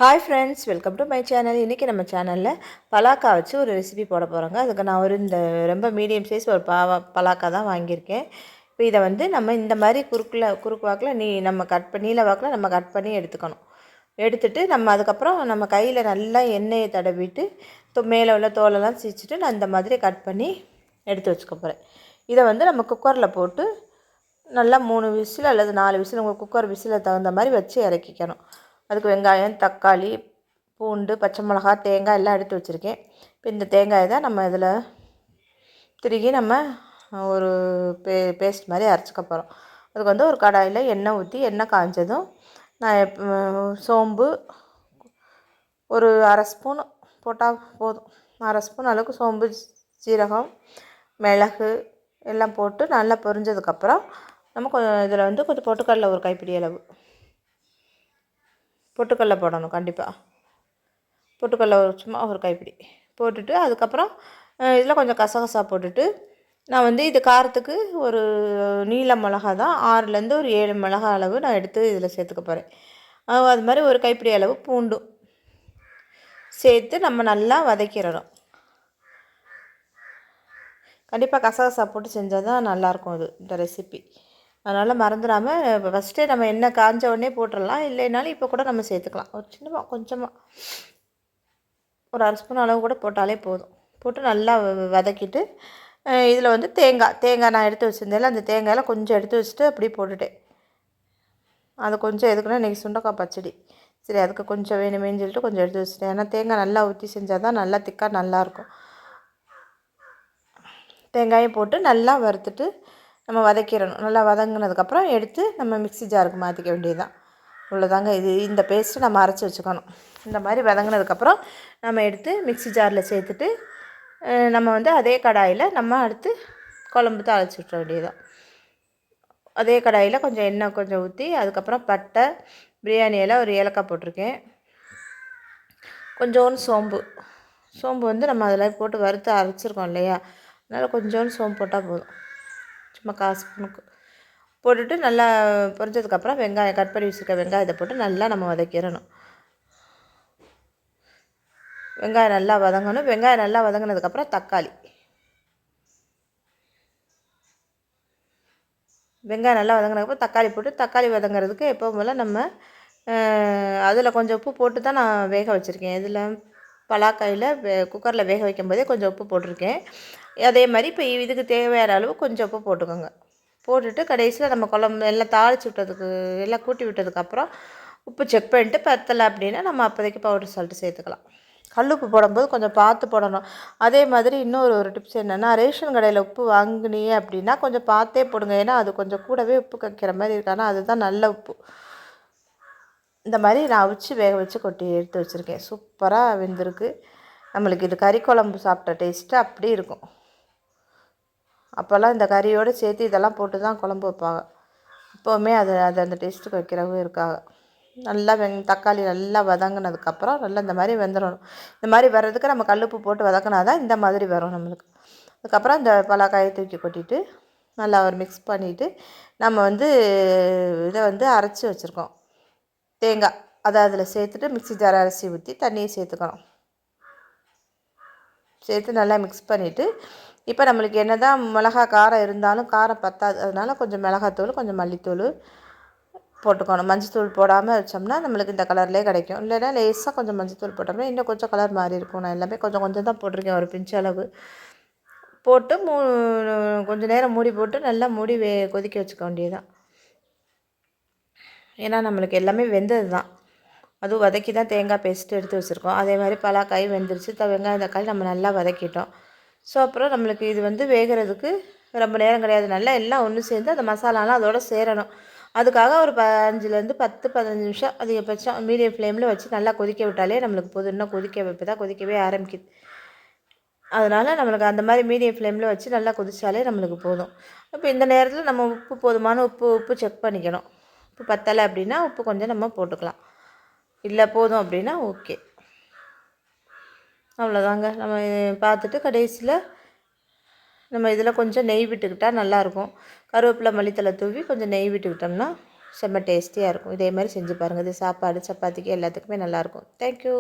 Hi friends, welcome to my channel. இன்றைக்கி நம்ம சேனலில் பலாக்கா வச்சு ஒரு ரெசிபி போட போகிறோங்க. அதுக்கு நான் இந்த ரொம்ப மீடியம் சைஸ் ஒரு பலாக்கா தான் வாங்கியிருக்கேன். இப்போ இதை நம்ம இந்த மாதிரி குறுக்கு வாக்கில் நம்ம நீல வாக்கில் நம்ம கட் பண்ணி எடுத்துக்கணும். எடுத்துட்டு நம்ம அதுக்கப்புறம் நம்ம கையில் நல்லா எண்ணெயை தடவிட்டு மேலே உள்ள தோலெல்லாம் சீச்சிட்டு நான் இந்த மாதிரி கட் பண்ணி எடுத்து வச்சுக்க போகிறேன். இதை நம்ம குக்கரில் போட்டு நல்லா 3 விசில் அல்லது 4 விசில் உங்கள் குக்கர் விசிலில் தகுந்த மாதிரி வச்சு இறக்கிக்கணும். அதுக்கு வெங்காயம், தக்காளி, பூண்டு, பச்சை மிளகா, தேங்காய் எல்லாம் எடுத்து வச்சுருக்கேன். இப்போ இந்த தேங்காயை தான் நம்ம இதில் திருகி நம்ம ஒரு பேஸ்ட் மாதிரி அரைச்சிக்க போகிறோம். அதுக்கு ஒரு கடாயில் எண்ணெய் ஊற்றி எண்ணெய் காய்ஞ்சதும் நான் சோம்பு ஒரு அரை ஸ்பூன் போட்டால் போதும். அரை ஸ்பூன் அளவுக்கு சோம்பு, சீரகம், மிளகு எல்லாம் போட்டு நல்லா பொரிஞ்சதுக்கப்புறம் நம்ம இதில் கொஞ்சம் பொட்டுக்கடலை ஒரு கைப்பிடி அளவு பொட்டுக்கடலை போடணும். கண்டிப்பாக பொட்டுக்கடலை சும்மா ஒரு கைப்பிடி போட்டுட்டு அதுக்கப்புறம் இதில் கொஞ்சம் கசகசா போட்டுட்டு நான் இது காரத்துக்கு ஒரு நீல மிளகா தான் 6லேருந்து ஒரு 7 மிளகா அளவு நான் எடுத்து இதில் சேர்த்துக்க போகிறேன். அது மாதிரி ஒரு கைப்பிடி அளவு பூண்டும் சேர்த்து நம்ம நல்லா வதக்கிடணும். கண்டிப்பாக கசகசா போட்டு செஞ்சால் தான் நல்லாயிருக்கும் இந்த ரெசிபி. அதனால் மறந்துடாமல் ஃபஸ்ட்டே நம்ம எண்ணெய் காஞ்ச உடனே போட்டுடலாம். இல்லைனாலும் இப்போ கூட நம்ம சேர்த்துக்கலாம். ஒரு கொஞ்சமாக ஒரு அரை ஸ்பூன் அளவு கூட போட்டாலே போதும். போட்டு நல்லா வதக்கிட்டு இதில் தேங்காய் நான் எடுத்து வச்சுருந்தேன். அந்த தேங்காயில் கொஞ்சம் எடுத்து வச்சுட்டு அப்படியே போட்டுட்டேன். அது கொஞ்சம் எதுக்குன்னா இன்றைக்கி சுண்டக்காய் பச்சடி, சரி அதுக்கு கொஞ்சம் வேணுமேன்னு சொல்லிட்டு கொஞ்சம் எடுத்து வச்சுட்டேன். ஏன்னா தேங்காய் நல்லா ஊற்றி செஞ்சால் தான் நல்லா திக்காக நல்லாயிருக்கும். தேங்காயை போட்டு நல்லா வறுத்துட்டு நம்ம வதக்கிடணும். நல்லா வதங்கினதுக்கப்புறம் எடுத்து நம்ம மிக்ஸி ஜாருக்கு மாற்றிக்க வேண்டியது தான். இவ்வளோதாங்க. இந்த பேஸ்ட்டு நம்ம அரைச்சி வச்சுக்கணும். இந்த மாதிரி வதங்கினதுக்கப்புறம் நம்ம எடுத்து மிக்ஸி ஜாரில் சேர்த்துட்டு நம்ம அதே கடாயில் நம்ம அடுத்து குழம்பு தாளித்து விட்டுற வேண்டியது தான். அதே கடாயில் கொஞ்சம் எண்ணெய் கொஞ்சம் ஊற்றி அதுக்கப்புறம் பட்டை, பிரியாணி இலை, ஒரு ஏலக்காய் போட்டிருக்கேன். கொஞ்சோண்டு சோம்பு நம்ம அதில் போட்டு வறுத்து அரைச்சிருக்கோம் இல்லையா, அதனால் கொஞ்சோண்டு சோம்பு போட்டால் போதும். சும்மா 1/4 ஸ்பூனுக்கு போட்டுட்டு நல்லா பொரிஞ்சதுக்கப்புறம் வெங்காயம் கட் பண்ணி வச்சுருக்க வெங்காயத்தை போட்டு நல்லா நம்ம வதக்கிடணும். வெங்காயம் நல்லா வதங்கணும். வெங்காயம் நல்லா வதங்கினதுக்கப்புறம் வெங்காயம் நல்லா வதங்கினதுக்கப்புறம் தக்காளி போட்டு தக்காளி வதங்கிறதுக்கு எப்போவும் போல் நம்ம அதில் கொஞ்சம் உப்பு போட்டு தான் நான் வேக வச்சுருக்கேன். இதில் பலாக்காயில் குக்கரில் வேக வைக்கும்போதே கொஞ்சம் உப்பு போட்டிருக்கேன். அதே மாதிரி இப்போ இதுக்கு தேவையான அளவு கொஞ்சம் உப்பு போட்டுக்கோங்க. போட்டுட்டு கடைசியில் நம்ம குழம்பு எல்லாம் தாளித்து விட்டதுக்கு எல்லாம் கூட்டி விட்டதுக்கப்புறம் உப்பு செக் பண்ணிட்டு பத்தலை அப்படின்னா நம்ம அப்போதைக்கு பவுடர் சால்ட்டு சேர்த்துக்கலாம். கல்லுப்பு போடும்போது கொஞ்சம் பார்த்து போடணும். அதே மாதிரி இன்னொரு டிப்ஸ் என்னென்னா, ரேஷன் கடையில் உப்பு வாங்கினீங்க அப்படின்னா கொஞ்சம் பார்த்தே போடுங்க. ஏன்னா அது கொஞ்சம் கூடவே உப்பு கக்கிற மாதிரி இருக்கானா அதுதான் நல்ல உப்பு. இந்த மாதிரி நான் அவிச்சு வேக வச்சு கொட்டி எடுத்து வச்சுருக்கேன். சூப்பராக வெந்திருக்கு. நம்மளுக்கு இது கறி குழம்பு சாப்பிட்ட டேஸ்ட்டு அப்படி இருக்கும். அப்போல்லாம் இந்த கறியோடு சேர்த்து இதெல்லாம் போட்டு தான் குழம்பு வைப்பாங்க. இப்போவுமே அது அந்த டேஸ்ட்டுக்கு வைக்கிறவும் இருக்காங்க. நல்லா தக்காளி நல்லா வதங்கினதுக்கப்புறம் நல்லா இந்த மாதிரி வெந்துடணும். இந்த மாதிரி வர்றதுக்கு நம்ம கல்லுப்பு போட்டு வதக்கினா தான் இந்த மாதிரி வரும் நம்மளுக்கு. அதுக்கப்புறம் இந்த பலாக்காயை தூக்கி கொட்டிட்டு நல்லா ஒரு மிக்ஸ் பண்ணிவிட்டு நம்ம இதை அரைச்சி வச்சுருக்கோம் தேங்காய், அதை அதில் சேர்த்துட்டு மிக்ஸி ஜார் அரிசி ஊற்றி தண்ணியை சேர்த்துக்கணும். சேர்த்து நல்லா மிக்ஸ் பண்ணிவிட்டு இப்போ நம்மளுக்கு என்ன தான் மிளகா காரம் இருந்தாலும் காரம் பத்தாது. அதனால் கொஞ்சம் மிளகாத்தூள், கொஞ்சம் மல்லித்தூள் போட்டுக்கணும். மஞ்சத்தூள் போடாமல் வச்சோம்னா நம்மளுக்கு இந்த கலர்லேயே கிடைக்கும். இல்லைன்னா லேசாக கொஞ்சம் மஞ்சத்தூள் போட்டோம்னா இன்னும் கொஞ்சம் கலர் மாறி இருக்கும். நான் எல்லாமே கொஞ்சம் கொஞ்சம் தான் போட்டிருக்கேன், ஒரு பிஞ்சு அளவு போட்டு கொஞ்சம் நேரம் மூடி போட்டு நல்லா மூடி கொதிக்க வச்சுக்க வேண்டியது தான். ஏன்னா நம்மளுக்கு எல்லாமே வெந்தது தான். அதுவும் வதக்கி தான் தேங்காய் பேஸ்ட்டு எடுத்து வச்சுருக்கோம். அதே மாதிரி பலாக்காய் வெந்துருச்சு. வெங்காயம் தக்காளி நம்ம நல்லா வதக்கிட்டோம். ஸோ அப்புறம் நம்மளுக்கு இது வேகிறதுக்கு ரொம்ப நேரம் கிடையாது. நல்லா எல்லாம் ஒன்று சேர்ந்து அந்த மசாலாலாம் அதோடு சேரணும். அதுக்காக ஒரு 5லேருந்து 10-15 நிமிஷம் அதிகபட்சம் மீடியம் ஃப்ளேமில் வச்சு நல்லா கொதிக்க விட்டாலே நம்மளுக்கு போதும். இன்னும் கொதிக்கவே ஆரம்பிக்குது. அதனால் நம்மளுக்கு அந்த மாதிரி மீடியம் ஃப்ளேமில் வச்சு நல்லா கொதித்தாலே நம்மளுக்கு போதும். இப்போ இந்த நேரத்தில் நம்ம உப்பு போதுமான உப்பு செக் பண்ணிக்கணும். உப்பு பத்தலை அப்படின்னா உப்பு கொஞ்சம் நம்ம போட்டுக்கலாம். இல்லை போதும் அப்படின்னா ஓகே. அவ்வளோதாங்க. நம்ம பார்த்துட்டு கடைசியில் நம்ம இதில் கொஞ்சம் நெய் விட்டுக்கிட்டால் நல்லாயிருக்கும். கருவேப்பிலை, மல்லித்தலை தூவி கொஞ்சம் நெய் விட்டுக்கிட்டோம்னா செம்ம டேஸ்டியாக இருக்கும். இதே மாதிரி செஞ்சு பாருங்கள். இது சாப்பாடு சப்பாத்திக்கு எல்லாத்துக்குமே நல்லாயிருக்கும். தேங்க்யூ.